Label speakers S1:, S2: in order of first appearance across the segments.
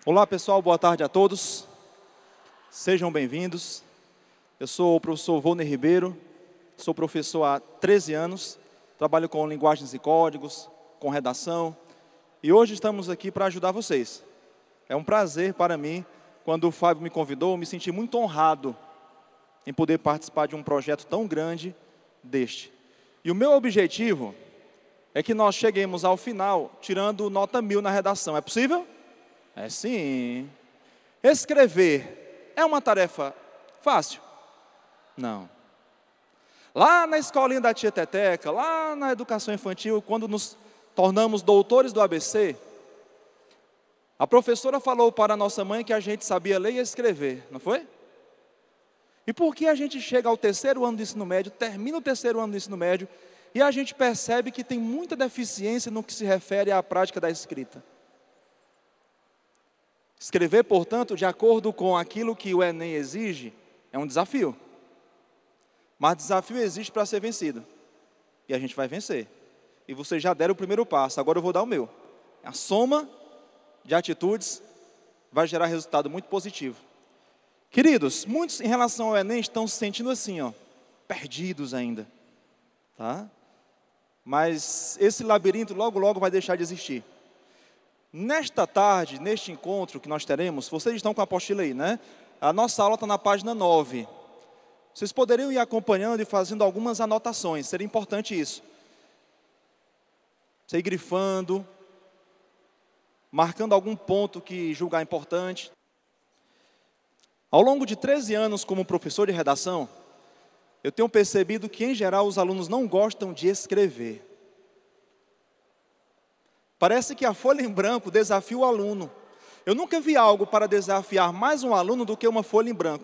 S1: Olá pessoal, boa tarde a todos, sejam bem-vindos. Eu sou o professor Volney Ribeiro, sou professor há 13 anos, trabalho com linguagens e códigos, com redação, e hoje estamos aqui para ajudar vocês. É um prazer para mim, quando o Fábio me convidou, me senti muito honrado em poder participar de um projeto tão grande deste. E o meu objetivo é que nós cheguemos ao final tirando nota 1000 na redação, é possível? É sim. Escrever é uma tarefa fácil? Não. Lá na escolinha da tia Teteca, lá na educação infantil, quando nos tornamos doutores do ABC, a professora falou para a nossa mãe que a gente sabia ler e escrever, não foi? E por que a gente chega ao terceiro ano do ensino médio, termina o terceiro ano do ensino médio, e a gente percebe que tem muita deficiência no que se refere à prática da escrita? Escrever, portanto, de acordo com aquilo que o Enem exige, é um desafio. Mas desafio existe para ser vencido. E a gente vai vencer. E vocês já deram o primeiro passo, agora eu vou dar o meu. A soma de atitudes vai gerar resultado muito positivo. Queridos, muitos em relação ao Enem estão se sentindo assim, perdidos ainda. Tá? Mas esse labirinto logo, logo vai deixar de existir. Nesta tarde, neste encontro que nós teremos, vocês estão com a apostila aí, né? A nossa aula está na página 9. Vocês poderiam ir acompanhando e fazendo algumas anotações, seria importante isso. Você ir grifando, marcando algum ponto que julgar importante. Ao longo de 13 anos como professor de redação, eu tenho percebido que, em geral, os alunos não gostam de escrever. Parece que a folha em branco desafia o aluno. Eu nunca vi algo para desafiar mais um aluno do que uma folha em branco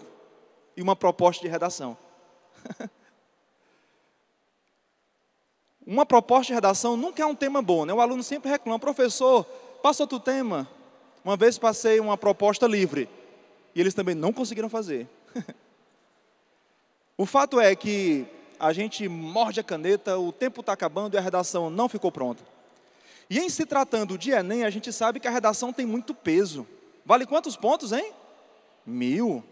S1: e uma proposta de redação. Uma proposta de redação nunca é um tema bom, né? O aluno sempre reclama: professor, passa outro tema. Uma vez passei uma proposta livre e eles também não conseguiram fazer. O fato é que a gente morde a caneta, o tempo está acabando e a redação não ficou pronta. E em se tratando de Enem, a gente sabe que a redação tem muito peso. Vale quantos pontos, hein? 1000.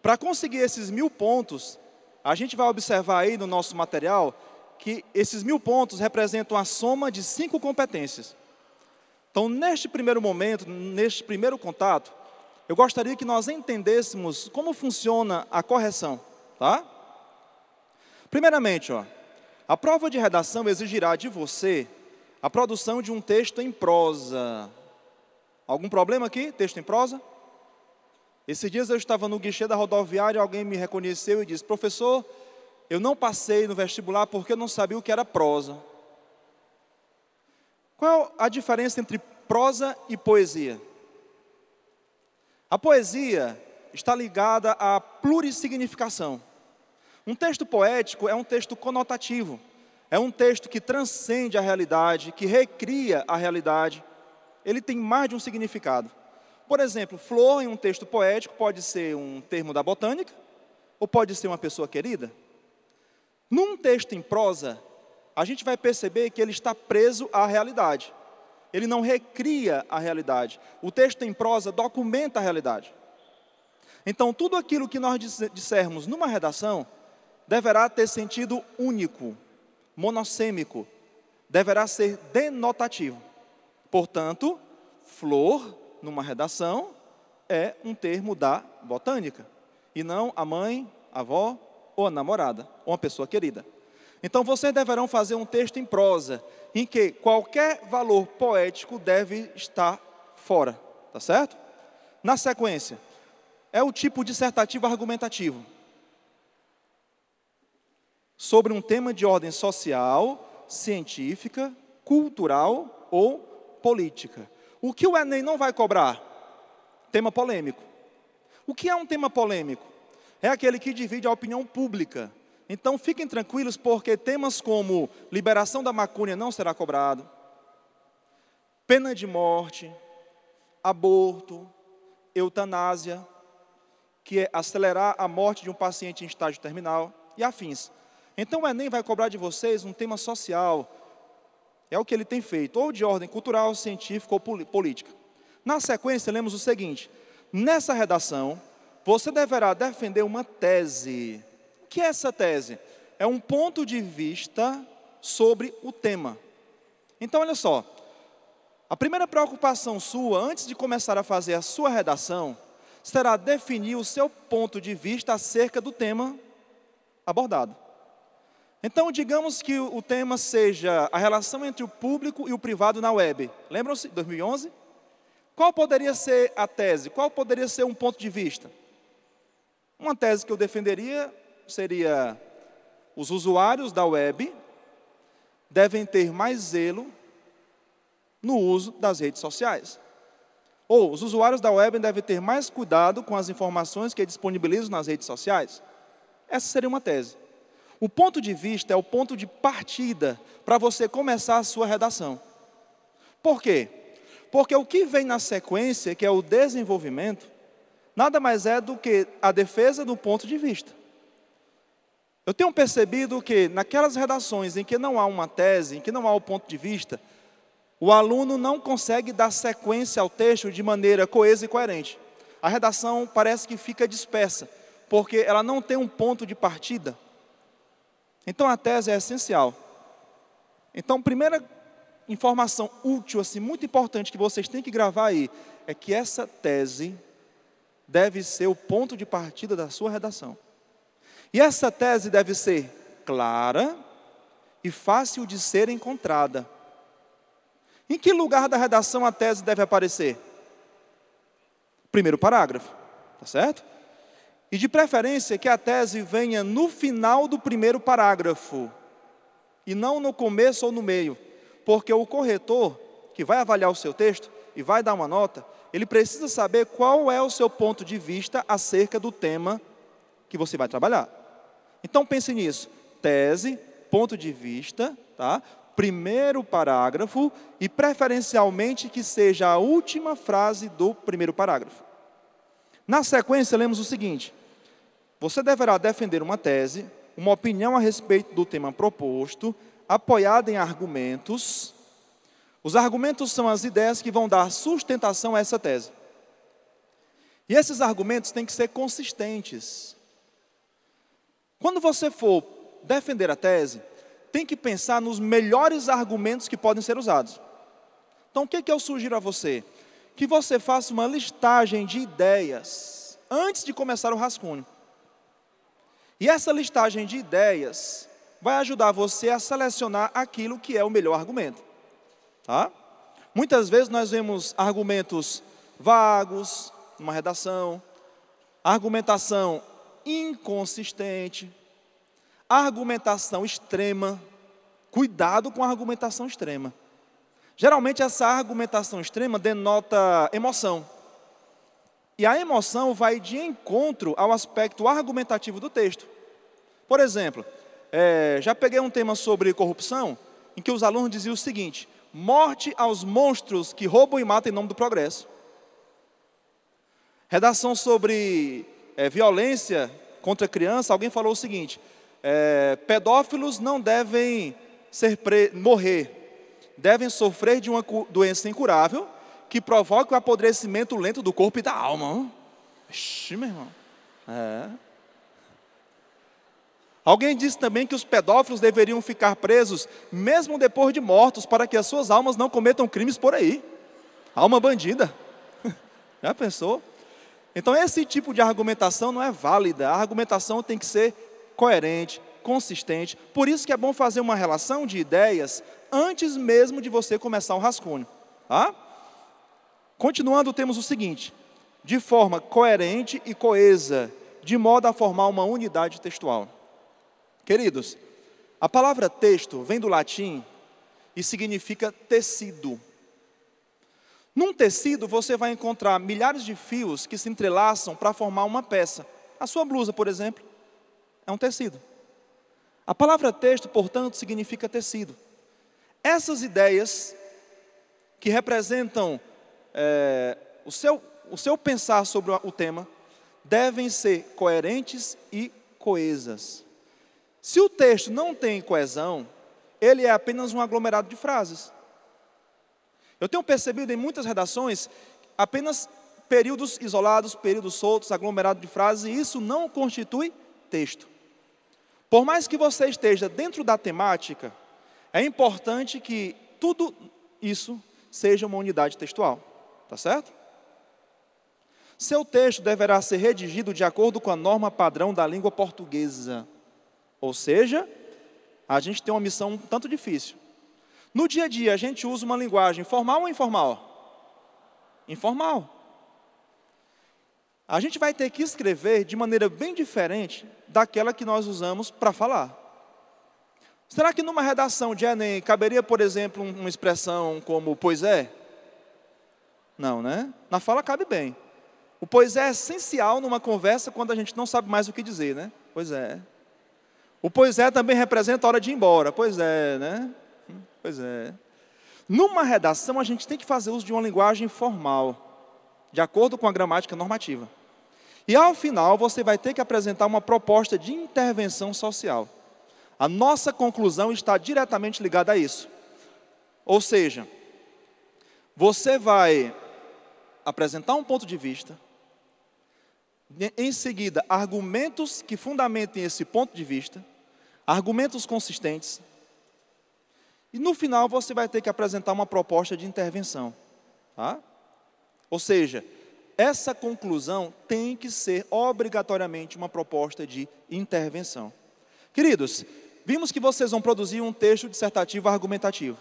S1: Para conseguir esses 1000 pontos, a gente vai observar aí no nosso material que esses 1000 pontos representam a soma de 5 competências. Então, neste primeiro momento, neste primeiro contato, eu gostaria que nós entendêssemos como funciona a correção, tá? Primeiramente, a prova de redação exigirá de você a produção de um texto em prosa. Algum problema aqui? Texto em prosa? Esses dias eu estava no guichê da rodoviária, alguém me reconheceu e disse: professor, eu não passei no vestibular porque eu não sabia o que era prosa. Qual a diferença entre prosa e poesia? A poesia está ligada à plurissignificação. Um texto poético é um texto conotativo. É um texto que transcende a realidade, que recria a realidade. Ele tem mais de um significado. Por exemplo, flor em um texto poético pode ser um termo da botânica, ou pode ser uma pessoa querida. Num texto em prosa, a gente vai perceber que ele está preso à realidade. Ele não recria a realidade. O texto em prosa documenta a realidade. Então, tudo aquilo que nós dissermos numa redação deverá ter sentido único, monossêmico, deverá ser denotativo. Portanto, flor, numa redação, é um termo da botânica, e não a mãe, a avó, ou a namorada, ou uma pessoa querida. Então, vocês deverão fazer um texto em prosa, em que qualquer valor poético deve estar fora, tá certo? Na sequência, é o tipo dissertativo argumentativo, sobre um tema de ordem social, científica, cultural ou política. O que o Enem não vai cobrar? Tema polêmico. O que é um tema polêmico? É aquele que divide a opinião pública. Então fiquem tranquilos, porque temas como liberação da maconha não será cobrado, pena de morte, aborto, eutanásia, que é acelerar a morte de um paciente em estágio terminal, e afins. Então o Enem vai cobrar de vocês um tema social, é o que ele tem feito, ou de ordem cultural, científica ou política. Na sequência, lemos o seguinte: nessa redação, você deverá defender uma tese. O que é essa tese? É um ponto de vista sobre o tema. Então, olha só, a primeira preocupação sua, antes de começar a fazer a sua redação, será definir o seu ponto de vista acerca do tema abordado. Então, digamos que o tema seja a relação entre o público e o privado na web. Lembram-se, 2011? Qual poderia ser a tese? Qual poderia ser um ponto de vista? Uma tese que eu defenderia seria: os usuários da web devem ter mais zelo no uso das redes sociais. Ou, os usuários da web devem ter mais cuidado com as informações que disponibilizam nas redes sociais. Essa seria uma tese. O ponto de vista é o ponto de partida para você começar a sua redação. Por quê? Porque o que vem na sequência, que é o desenvolvimento, nada mais é do que a defesa do ponto de vista. Eu tenho percebido que naquelas redações em que não há uma tese, em que não há o ponto de vista, o aluno não consegue dar sequência ao texto de maneira coesa e coerente. A redação parece que fica dispersa, porque ela não tem um ponto de partida. Então a tese é essencial. Então, primeira informação útil, assim, muito importante que vocês têm que gravar aí, é que essa tese deve ser o ponto de partida da sua redação. E essa tese deve ser clara e fácil de ser encontrada. Em que lugar da redação a tese deve aparecer? Primeiro parágrafo, tá certo? E de preferência que a tese venha no final do primeiro parágrafo, e não no começo ou no meio, porque o corretor, que vai avaliar o seu texto e vai dar uma nota, ele precisa saber qual é o seu ponto de vista acerca do tema que você vai trabalhar. Então pense nisso: tese, ponto de vista, tá? Primeiro parágrafo e preferencialmente que seja a última frase do primeiro parágrafo. Na sequência, lemos o seguinte: você deverá defender uma tese, uma opinião a respeito do tema proposto, apoiada em argumentos. Os argumentos são as ideias que vão dar sustentação a essa tese. E esses argumentos têm que ser consistentes. Quando você for defender a tese, tem que pensar nos melhores argumentos que podem ser usados. Então, o que eu sugiro a você? Que você faça uma listagem de ideias antes de começar o rascunho. E essa listagem de ideias vai ajudar você a selecionar aquilo que é o melhor argumento. Tá? Muitas vezes nós vemos argumentos vagos numa redação, argumentação inconsistente, argumentação extrema. Cuidado com a argumentação extrema. Geralmente essa argumentação extrema denota emoção. E a emoção vai de encontro ao aspecto argumentativo do texto. Por exemplo, já peguei um tema sobre corrupção, em que os alunos diziam o seguinte: morte aos monstros que roubam e matam em nome do progresso. Redação sobre violência contra a criança, alguém falou o seguinte: pedófilos não devem morrer, devem sofrer de uma doença incurável que provoca o apodrecimento lento do corpo e da alma. Ixi, meu irmão. Alguém disse também que os pedófilos deveriam ficar presos mesmo depois de mortos, para que as suas almas não cometam crimes por aí. Alma bandida. Já pensou? Então esse tipo de argumentação não é válida. A argumentação tem que ser coerente, consistente. Por isso que é bom fazer uma relação de ideias antes mesmo de você começar o rascunho. Tá? Continuando, temos o seguinte: de forma coerente e coesa, de modo a formar uma unidade textual. Queridos, a palavra texto vem do latim e significa tecido. Num tecido você vai encontrar milhares de fios que se entrelaçam para formar uma peça. A sua blusa, por exemplo, é um tecido. A palavra texto, portanto, significa tecido. Essas ideias que representam o seu pensar sobre o tema devem ser coerentes e coesas. Se o texto não tem coesão, ele é apenas um aglomerado de frases. Eu tenho percebido em muitas redações apenas períodos isolados, períodos soltos, aglomerado de frases, e isso não constitui texto. Por mais que você esteja dentro da temática, é importante que tudo isso seja uma unidade textual, tá certo? Seu texto deverá ser redigido de acordo com a norma padrão da língua portuguesa. Ou seja, a gente tem uma missão um tanto difícil. No dia a dia, a gente usa uma linguagem formal ou informal? Informal. A gente vai ter que escrever de maneira bem diferente daquela que nós usamos para falar. Será que numa redação de Enem caberia, por exemplo, uma expressão como pois é? Não, né? Na fala cabe bem. O pois é essencial numa conversa quando a gente não sabe mais o que dizer, né? Pois é. O pois é também representa a hora de ir embora. Pois é, né? Pois é. Numa redação, a gente tem que fazer uso de uma linguagem formal, de acordo com a gramática normativa. E ao final, você vai ter que apresentar uma proposta de intervenção social. A nossa conclusão está diretamente ligada a isso. Ou seja, você vai apresentar um ponto de vista, em seguida, argumentos que fundamentem esse ponto de vista, argumentos consistentes, e no final você vai ter que apresentar uma proposta de intervenção. Tá? Ou seja, essa conclusão tem que ser obrigatoriamente uma proposta de intervenção. Queridos, vimos que vocês vão produzir um texto dissertativo argumentativo.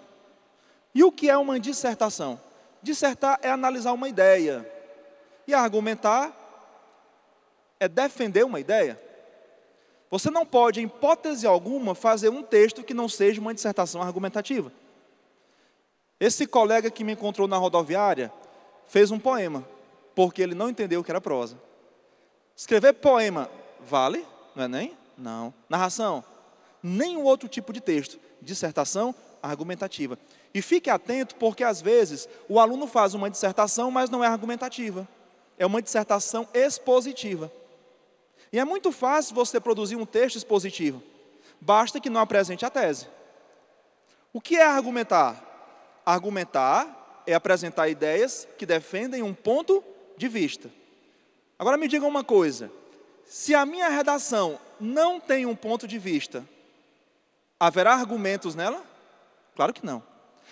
S1: E o que é uma dissertação? Dissertar é analisar uma ideia. E argumentar é defender uma ideia. Você não pode, em hipótese alguma, fazer um texto que não seja uma dissertação argumentativa. Esse colega que me encontrou na rodoviária fez um poema, porque ele não entendeu que era prosa. Escrever poema vale? Não é nem? Não. Narração? Nenhum outro tipo de texto. Dissertação argumentativa. E fique atento, porque às vezes o aluno faz uma dissertação, mas não é argumentativa. É uma dissertação expositiva. E é muito fácil você produzir um texto expositivo. Basta que não apresente a tese. O que é argumentar? Argumentar é apresentar ideias que defendem um ponto de vista. Agora me diga uma coisa. Se a minha redação não tem um ponto de vista, haverá argumentos nela? Claro que não.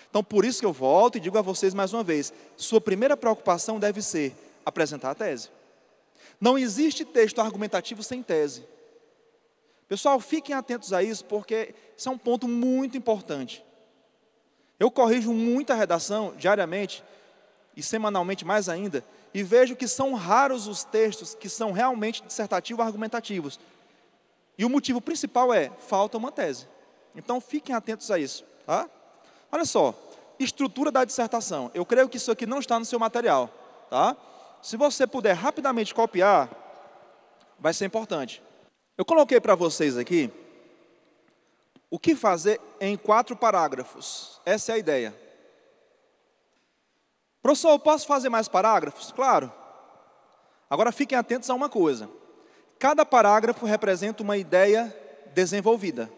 S1: Então, por isso que eu volto e digo a vocês mais uma vez, sua primeira preocupação deve ser apresentar a tese. Não existe texto argumentativo sem tese. Pessoal, fiquem atentos a isso, porque isso é um ponto muito importante. Eu corrijo muita redação diariamente, e semanalmente mais ainda, e vejo que são raros os textos que são realmente dissertativos argumentativos. E o motivo principal é, falta uma tese. Então, fiquem atentos a isso. Tá? Olha só, estrutura da dissertação. Eu creio que isso aqui não está no seu material. Tá? Se você puder rapidamente copiar, vai ser importante. Eu coloquei para vocês aqui o que fazer em 4 parágrafos. Essa é a ideia. Professor, eu posso fazer mais parágrafos? Claro. Agora fiquem atentos a uma coisa. Cada parágrafo representa uma ideia desenvolvida.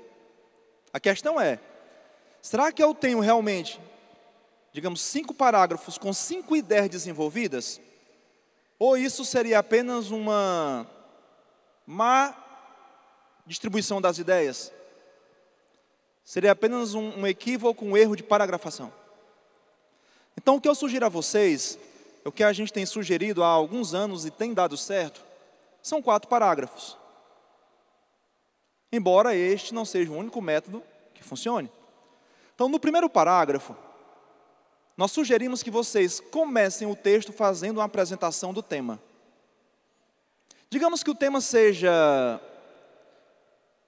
S1: A questão é, será que eu tenho realmente, digamos, 5 parágrafos com 5 ideias desenvolvidas? Ou isso seria apenas uma má distribuição das ideias? Seria apenas um equívoco, um erro de paragrafação? Então, o que eu sugiro a vocês, o que a gente tem sugerido há alguns anos e tem dado certo, são 4 parágrafos. Embora este não seja o único método que funcione. Então, no primeiro parágrafo, nós sugerimos que vocês comecem o texto fazendo uma apresentação do tema. Digamos que o tema seja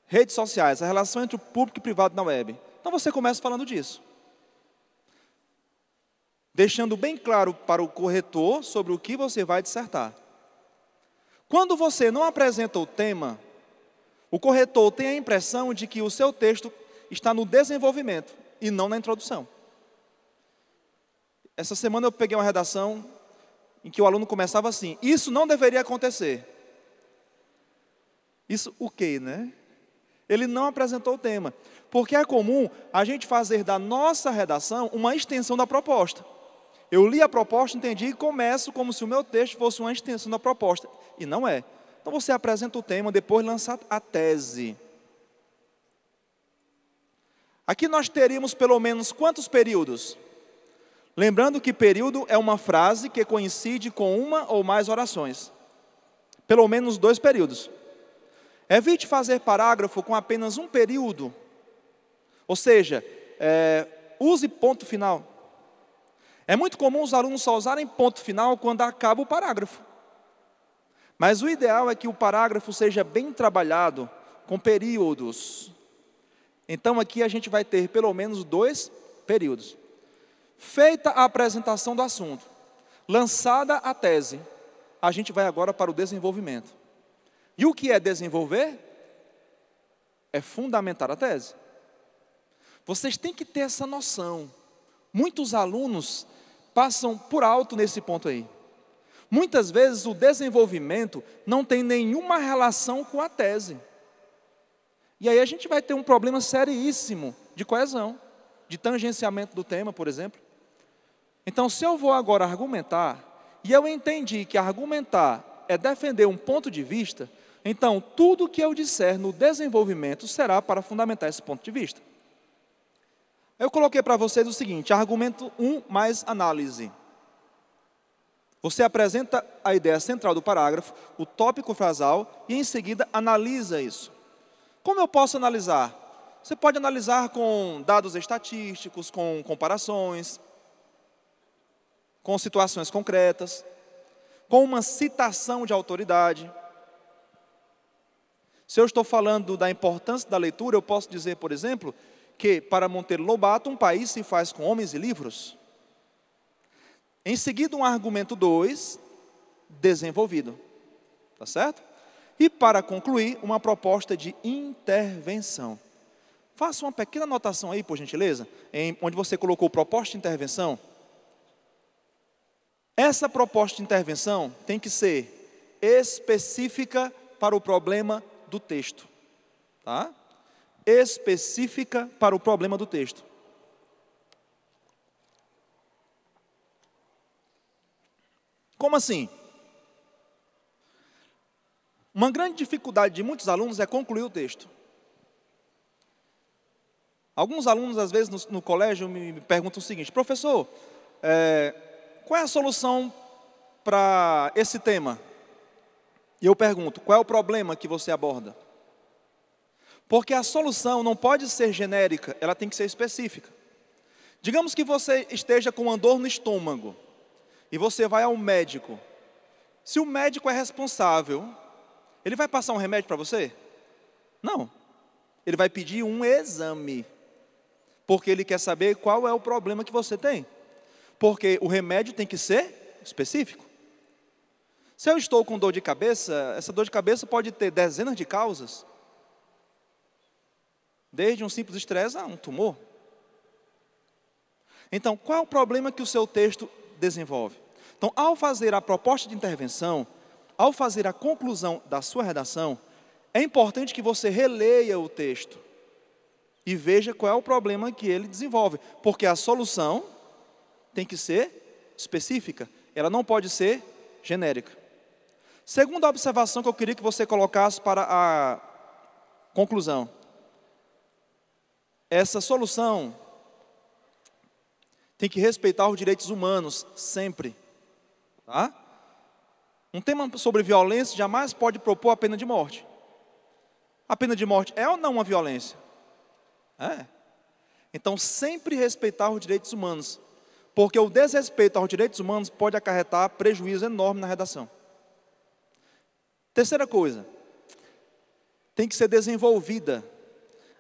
S1: redes sociais, a relação entre o público e o privado na web. Então você começa falando disso. Deixando bem claro para o corretor sobre o que você vai dissertar. Quando você não apresenta o tema, o corretor tem a impressão de que o seu texto está no desenvolvimento e não na introdução. Essa semana eu peguei uma redação em que o aluno começava assim, isso não deveria acontecer. Isso o quê, né? Ele não apresentou o tema. Porque é comum a gente fazer da nossa redação uma extensão da proposta. Eu li a proposta, entendi e começo como se o meu texto fosse uma extensão da proposta. E não é. Então você apresenta o tema, depois lança a tese. Aqui nós teríamos pelo menos quantos períodos? Lembrando que período é uma frase que coincide com uma ou mais orações. Pelo menos 2 períodos. Evite fazer parágrafo com apenas um período. Ou seja, use ponto final. É muito comum os alunos só usarem ponto final quando acaba o parágrafo. Mas o ideal é que o parágrafo seja bem trabalhado, com períodos. Então aqui a gente vai ter pelo menos 2 períodos. Feita a apresentação do assunto, lançada a tese, a gente vai agora para o desenvolvimento. E o que é desenvolver? É fundamentar a tese. Vocês têm que ter essa noção. Muitos alunos passam por alto nesse ponto aí. Muitas vezes o desenvolvimento não tem nenhuma relação com a tese. E aí a gente vai ter um problema seríssimo de coesão, de tangenciamento do tema, por exemplo. Então, se eu vou agora argumentar, e eu entendi que argumentar é defender um ponto de vista, então tudo que eu disser no desenvolvimento será para fundamentar esse ponto de vista. Eu coloquei para vocês o seguinte: argumento 1 mais análise. Você apresenta a ideia central do parágrafo, o tópico frasal, e em seguida analisa isso. Como eu posso analisar? Você pode analisar com dados estatísticos, com comparações, com situações concretas, com uma citação de autoridade. Se eu estou falando da importância da leitura, eu posso dizer, por exemplo, que para Monteiro Lobato, um país se faz com homens e livros. Em seguida, um argumento 2, desenvolvido. Tá certo? E para concluir, uma proposta de intervenção. Faça uma pequena anotação aí, por gentileza, onde você colocou proposta de intervenção. Essa proposta de intervenção tem que ser específica para o problema do texto. Tá? Específica para o problema do texto. Como assim? Uma grande dificuldade de muitos alunos é concluir o texto. Alguns alunos, às vezes, no colégio, me perguntam o seguinte: professor, qual é a solução para esse tema? E eu pergunto, qual é o problema que você aborda? Porque a solução não pode ser genérica, ela tem que ser específica. Digamos que você esteja com uma dor no estômago, e você vai ao médico. Se o médico é responsável, ele vai passar um remédio para você? Não. Ele vai pedir um exame, porque ele quer saber qual é o problema que você tem. Porque o remédio tem que ser específico. Se eu estou com dor de cabeça, essa dor de cabeça pode ter dezenas de causas. Desde um simples estresse a um tumor. Então, qual é o problema que o seu texto desenvolve? Então, ao fazer a proposta de intervenção, ao fazer a conclusão da sua redação, é importante que você releia o texto e veja qual é o problema que ele desenvolve, porque a solução tem que ser específica, ela não pode ser genérica. Segunda observação que eu queria que você colocasse para a conclusão. Essa solução tem que respeitar os direitos humanos, sempre. Tá? Um tema sobre violência jamais pode propor a pena de morte. A pena de morte é ou não uma violência? É. Então, sempre respeitar os direitos humanos, porque o desrespeito aos direitos humanos pode acarretar prejuízo enorme na redação. Terceira coisa, tem que ser desenvolvida.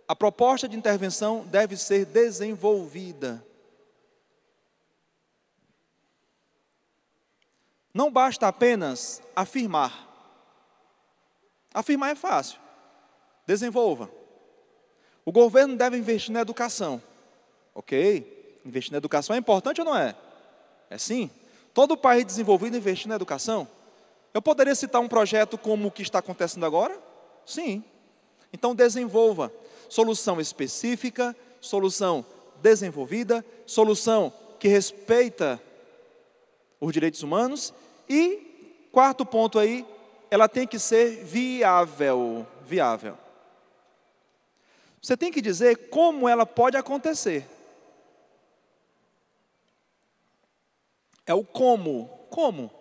S1: A proposta de intervenção deve ser desenvolvida. Não basta apenas afirmar. Afirmar é fácil. Desenvolva. O governo deve investir na educação. Ok, investir na educação é importante ou não é? É sim. Todo país desenvolvido investir na educação. Eu poderia citar um projeto como o que está acontecendo agora? Sim. Então desenvolva. Solução específica, solução desenvolvida, solução que respeita os direitos humanos. E, quarto ponto aí, ela tem que ser viável. Viável. Você tem que dizer como ela pode acontecer. É o como. Como?